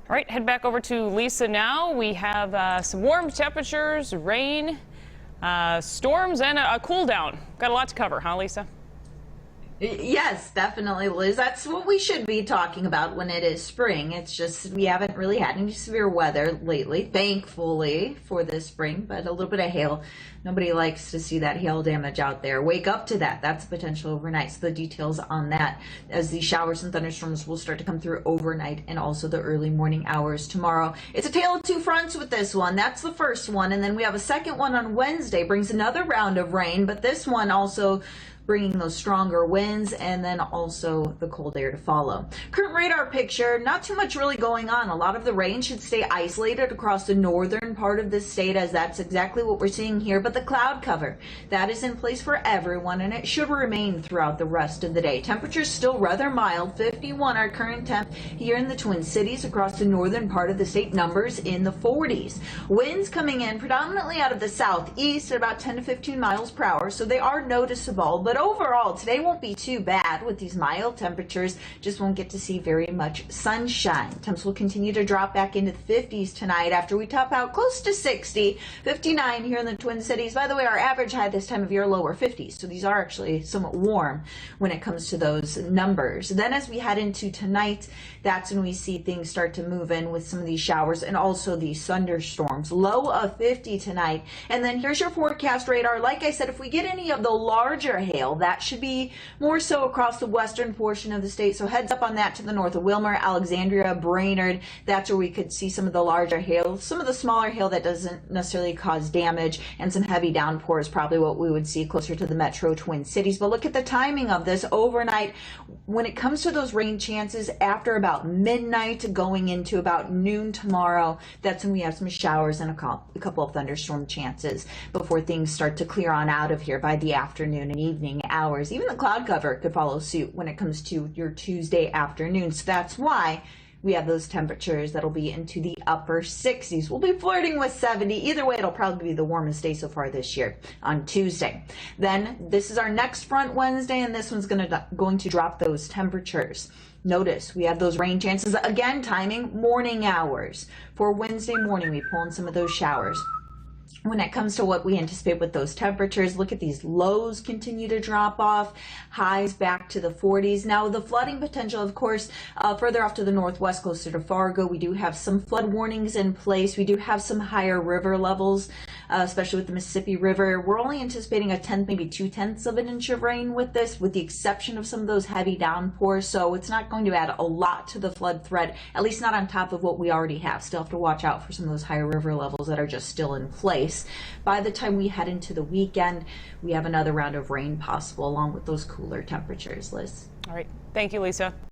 All right, head back over to Lisa now. We have some warm temperatures, rain, storms, and a cool down. Got a lot to cover, huh, Lisa? Yes, definitely, Liz. That's what we should be talking about when it is spring. It's just we haven't really had any severe weather lately, thankfully, for this spring, but a little bit of hail. Nobody likes to see that hail damage out there. Wake up to that. That's potential overnight. So the details on that as these showers and thunderstorms will start to come through overnight and also the early morning hours tomorrow. It's a tale of two fronts with this one. That's the first one. And then we have a second one on Wednesday. Brings another round of rain, but this one also bringing those stronger winds and then also the cold air to follow. Current radar picture, not too much really going on. A lot of the rain should stay isolated across the northern part of the state, as that's exactly what we're seeing here. But the cloud cover, that is in place for everyone, and it should remain throughout the rest of the day. Temperatures still rather mild, 51 our current temp here in the Twin Cities. Across the northern part of the state, numbers in the 40s. Winds coming in predominantly out of the southeast at about 10 to 15 miles per hour, so they are noticeable. But overall, today won't be too bad with these mild temperatures. Just won't get to see very much sunshine. Temps will continue to drop back into the 50s tonight after we top out close to 60, 59 here in the Twin Cities. By the way, our average high this time of year, lower 50s. So these are actually somewhat warm when it comes to those numbers. Then as we head into tonight, that's when we see things start to move in with some of these showers and also these thunderstorms. Low of 50 tonight. And then here's your forecast radar. Like I said, if we get any of the larger hail, that should be more so across the western portion of the state. So heads up on that to the north of Wilmer, Alexandria, Brainerd. That's where we could see some of the larger hail. Some of the smaller hail that doesn't necessarily cause damage, and some heavy downpour is probably what we would see closer to the metro Twin Cities. But look at the timing of this overnight. When it comes to those rain chances after about midnight going into about noon tomorrow, that's when we have some showers and a couple of thunderstorm chances before things start to clear on out of here by the afternoon and evening hours. Even the cloud cover could follow suit when it comes to your Tuesday afternoon. So that's why we have those temperatures that'll be into the upper 60s. We'll be flirting with 70. Either way, it'll probably be the warmest day so far this year on Tuesday. Then this is our next front Wednesday, and this one's going to drop those temperatures. Notice we have those rain chances. Again, timing morning hours. For Wednesday morning, we pull in some of those showers. When it comes to what we anticipate with those temperatures, look at these lows continue to drop off, highs back to the 40s. Now the flooding potential, of course, further off to the northwest, closer to Fargo, we do have some flood warnings in place. We do have some higher river levels, especially with the Mississippi River. We're only anticipating a tenth, maybe 2/10 of an inch of rain with this, with the exception of some of those heavy downpours. So it's not going to add a lot to the flood threat, at least not on top of what we already have. Still have to watch out for some of those higher river levels that are just still in place. By the time we head into the weekend, we have another round of rain possible along with those cooler temperatures, Liz. All right. Thank you, Lisa.